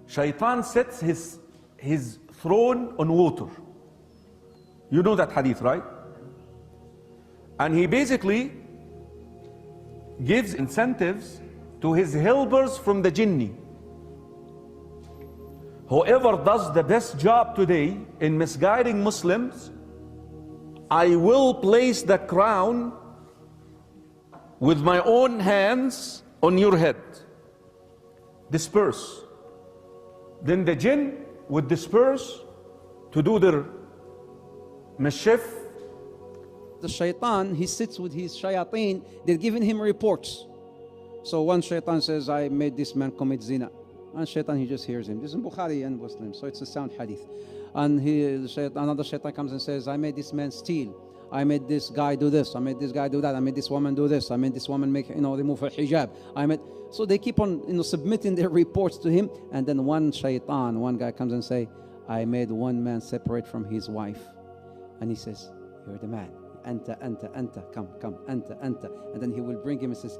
Shaitan sets his throne on water. You know that hadith, right? And he basically gives incentives to his helpers from the jinni. Whoever does the best job today in misguiding Muslims, I will place the crown with my own hands on your head. Disperse. Then the jinn would disperse to do their mischief. The shaitan, he sits with his shayateen, they're giving him reports. So one shaitan says, I made this man commit zina. And shaitan, he just hears him. This is in Bukhari and Muslim, so it's a sound hadith. And another shaitan comes and says, I made this man steal. I made this guy do this. I made this guy do that. I made this woman do this. I made this woman make, remove her hijab. So they keep on, submitting their reports to him. And then one shaitan, one guy comes and say, I made one man separate from his wife. And he says, you're the man. Anta, come, anta. And then he will bring him and says,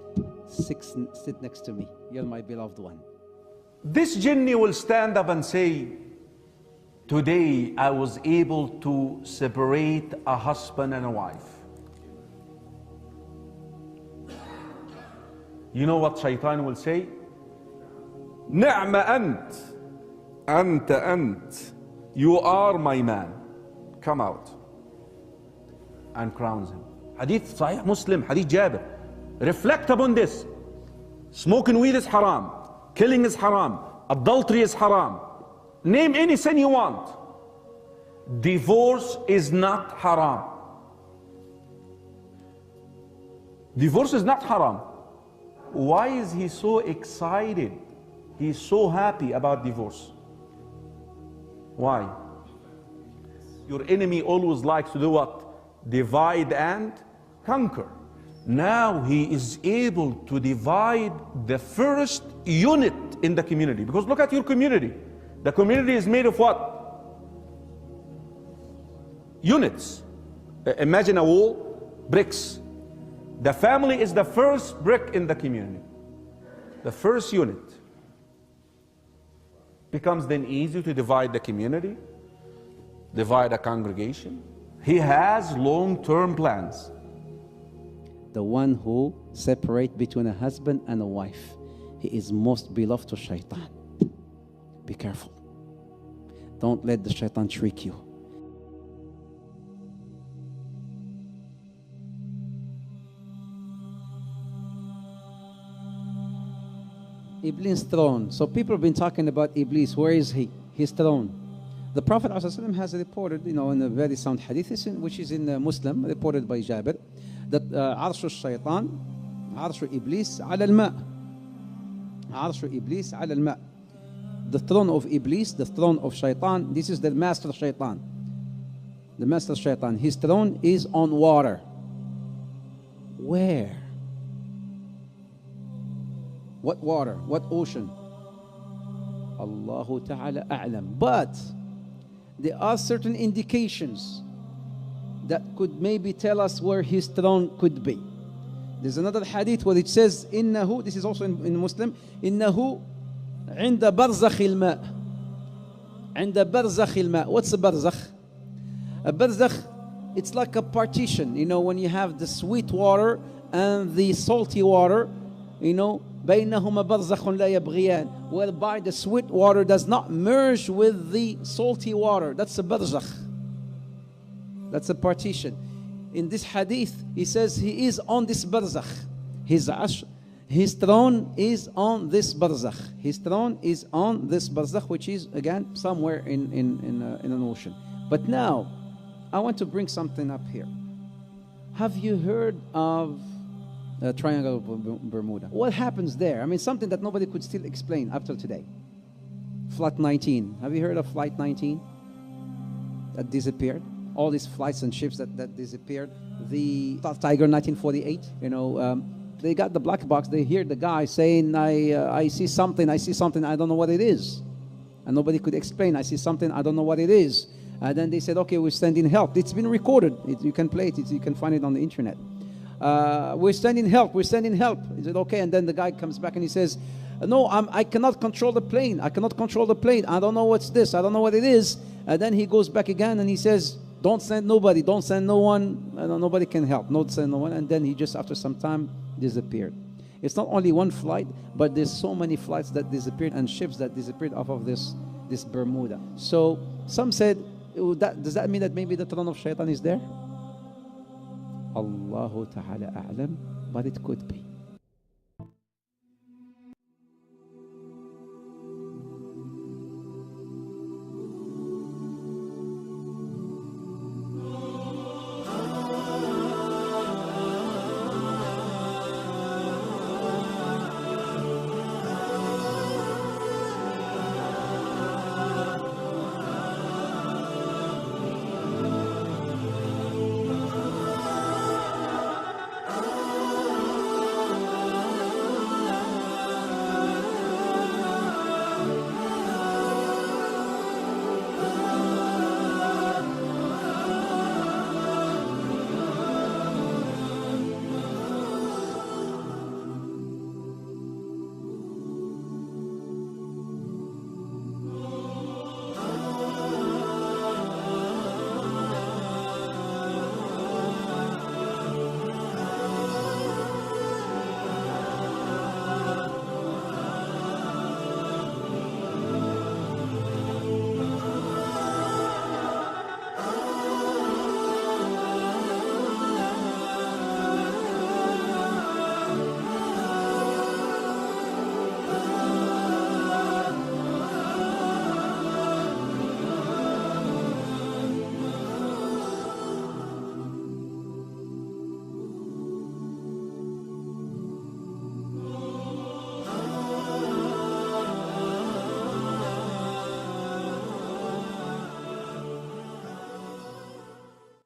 sit next to me. You're my beloved one. This jinni will stand up and say, today I was able to separate a husband and a wife. You know what shaitan will say? Ni'ma ant. You are my man. Come out. And crowns him. Hadith Sahih Muslim, Hadith Jabir. Reflect upon this. Smoking weed is haram. Killing is haram. Adultery is haram. Name any sin you want. Divorce is not haram. Divorce is not haram. Why is he so excited? He's so happy about divorce. Why? Your enemy always likes to do what? Divide and conquer. Now he is able to divide the first unit in the community. Because look at your community. The community is made of what? Units. Imagine a wall, bricks. The family is the first brick in the community. The first unit. Becomes then easy to divide the community, divide a congregation. He has long-term plans. The one who separates between a husband and a wife, he is most beloved to shaitan. Be careful. Don't let the shaitan trick you. Iblis' throne. So people have been talking about Iblis. Where is he? His throne. The Prophet ﷺ has reported, in a very sound hadith, which is in Muslim, reported by Jabir, that Arsh al-Shaytan, Arsh Iblis ala al-ma'. Arsh Iblis ala al-ma'. The throne of Iblis, the throne of Shaitan, this is the master Shaitan. The master Shaitan, his throne is on water. Where? What water? What ocean? Allahu Ta'ala a'lam. But there are certain indications that could maybe tell us where his throne could be. There's another hadith where it says, "Innahu." This is also in Muslim. "Innahu عند برزخ الماء." عند برزخ الماء. What's a barzakh? A barzakh, it's like a partition. When you have the sweet water and the salty water, بينهما برزخ لا يبغيان, whereby the sweet water does not merge with the salty water. That's a barzakh. That's a partition. In this hadith, he says he is on this barzakh. His throne is on this barzakh. His throne is on this barzakh, which is again somewhere in an ocean. But now, I want to bring something up here. Have you heard of Triangle of Bermuda? What happens there? Something that nobody could still explain up till today. Flight 19. Have you heard of Flight 19? That disappeared. All these flights and ships that disappeared. The Tiger 1948. They got the black box. They hear the guy saying, I see something. I don't know what it is. And nobody could explain. I see something. I don't know what it is. And then they said, okay, we're sending help. It's been recorded. You can play it. You can find it on the internet. We're sending help. Is it okay? And then the guy comes back and he says, No, I cannot control the plane. I cannot control the plane. I don't know what's this. I don't know what it is. And then he goes back again and he says, don't send nobody. Don't send no one. Nobody can help. Don't send no one. And then he just, after some time, disappeared. It's not only one flight, but there's so many flights that disappeared and ships that disappeared off of this Bermuda. So some said, does that mean that maybe the throne of Shaitan is there? Allahu Ta'ala A'lam, but it could be.